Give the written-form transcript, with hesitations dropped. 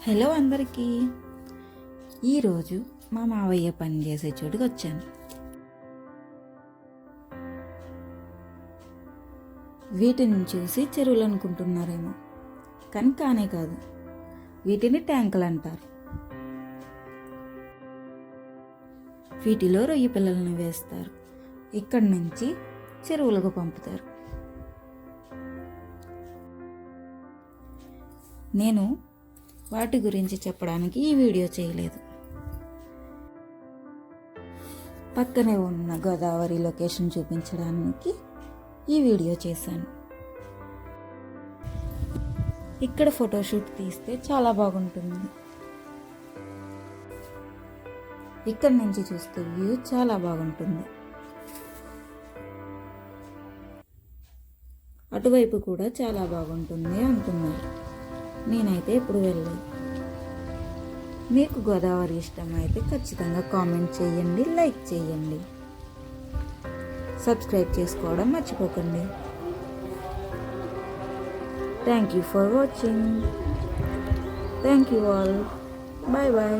Hello అందరికీ. ఈరోజు మా మావయ్య పనిచేసే చోటుకి వచ్చాను. వీటిని చూసి చెరువులు అనుకుంటున్నారేమో, కానీ కానే కాదు. వీటిని ట్యాంకులు అంటారు. వీటిలో రొయ్య పిల్లలను వేస్తారు. ఇక్కడి నుంచి చెరువులకు పంపుతారు. నేను వాటి గురించి చెప్పడానికి ఈ వీడియో చేయలేదు. పక్కనే ఉన్న గోదావరి లొకేషన్ చూపించడానికి ఈ వీడియో చేశాను. ఇక్కడ ఫోటోషూట్ తీస్తే చాలా బాగుంటుంది. ఇక్కడ నుంచి చూస్తే వ్యూ చాలా బాగుంటుంది. అటువైపు కూడా చాలా బాగుంటుంది అంటున్నారు. నేనైతే ఎప్పుడు వెళ్ళలేదు. మీకు గోదావరి ఇష్టమైతే ఖచ్చితంగా కామెంట్ చేయండి, లైక్ చేయండి, సబ్స్క్రైబ్ చేసుకోవడం మర్చిపోకండి. Thank you for watching. Thank you all. Bye bye.